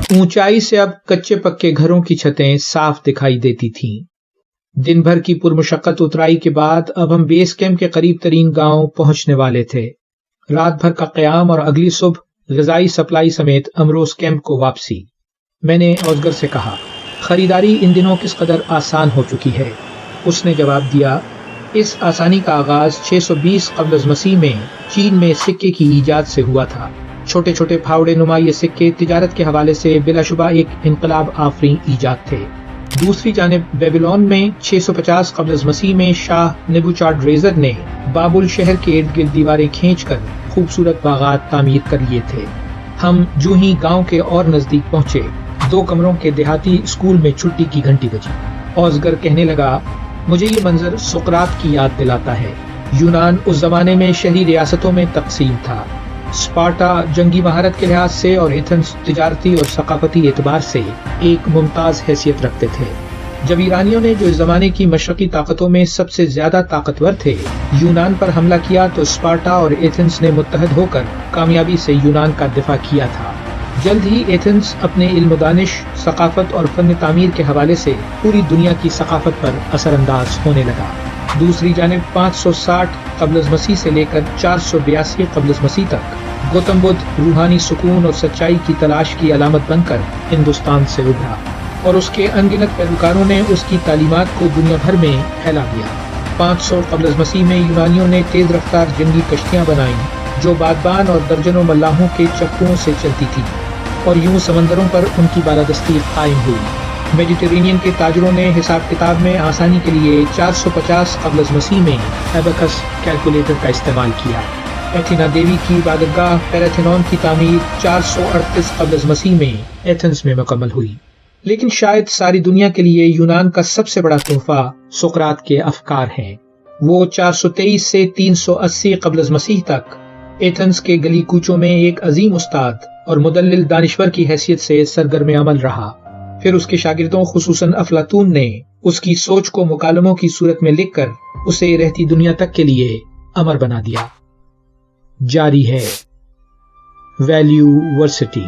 ऊंचाई से अब कच्चे पक्के घरों की छतें साफ दिखाई देती थीं। दिन भर की पुरमशक्कत उतराई के बाद अब हम बेस कैंप के करीब तरीन गांव पहुंचने वाले थे। रात भर का क़याम और अगली सुबह ग़िज़ाई सप्लाई समेत अमरोज़ कैंप को वापसी। मैंने औज़गर से कहा, खरीदारी इन दिनों किस कदर आसान हो चुकी है। उसने जवाब दिया, इस आसानी का आगाज 620 क़ब्ल मसीह में चीन में सिक्के की ईजाद से हुआ था। छोटे छोटे फावड़े नुमा ये सिक्के तिजारत के हवाले से बिलाशुबा एक इनकलाब आफरी ईजाद थे। दूसरी जानिब बेबीलोन में 650 क़ब्ल मसीह में शाह नेबुचाडरेज़र ने बाबुल शहर के इर्द गिर्द दीवारें खींचकर खूबसूरत बागात तामीर कर लिए थे। हम जूं ही गांव के और नजदीक पहुंचे, 2 कमरों के देहाती स्कूल में छुट्टी की घंटी बजी। औज़गर कहने लगा, मुझे ये मंजर सुकरात की याद दिलाता है। यूनान उस जमाने में शहरी रियासतों में तकसीम था। स्पार्टा जंगी महारत के लिहाज से और एथेंस तिजारती और सकाफती एतबार से एक मुमताज हैसियत रखते थे। जब ईरानियों ने, जो इस जमाने की मशरकी ताकतों में सबसे ज्यादा ताकतवर थे, यूनान पर हमला किया तो स्पार्टा और एथेंस ने मुत्तहद होकर कामयाबी से यूनान का दिफा किया था। जल्द ही एथेंस अपने इल्म दानिश, सकाफत और फन तामीर के हवाले से पूरी दुनिया की सकाफत पर असरअंदाज होने लगा। दूसरी जानिब 560 क़ब्ल मसीह से लेकर 482 क़ब्ल मसीह तक गौतम बुद्ध रूहानी सुकून और सच्चाई की तलाश की अलामत बनकर हिंदुस्तान से उभरा और उसके अनगिनत पैरोकारों ने उसकी तालीमात को दुनिया भर में फैला दिया। 500 क़ब्ल मसीह में यूनानियों ने तेज रफ्तार जंगी कश्तियां बनाईं जो बागबान और दर्जनों मल्लाहों के चप्पुओं से चलती थी और यूं समंदरों पर उनकी बालादस्ती कायम हुई। मेडिटेरेनियन के ताजरों ने हिसाब किताब में आसानी के लिए 450 क़ब्ल मसीह में एबेकस कैलकुलेटर का इस्तेमाल किया। एथिना देवी की इबादतगाह पैराथेनॉन की तामीर 438 क़ब्ल मसीह में एथेंस में मुकम्मल हुई। लेकिन शायद सारी दुनिया के लिए यूनान का सबसे बड़ा तोहफा सुकरात के अफकार हैं। वो 423 से 380 क़ब्ल मसीह तक एथेंस के गली कूचों में एक अजीम उस्ताद और मुदल्लिल दानिश्वर की हैसियत से सरगर्म अमल रहा। फिर उसके शागिर्दों खुसूसन अफलातून ने उसकी सोच को मुकालमों की सूरत में लिखकर उसे रहती दुनिया तक के लिए अमर बना दिया। जारी है वैल्यू वर्सिटी।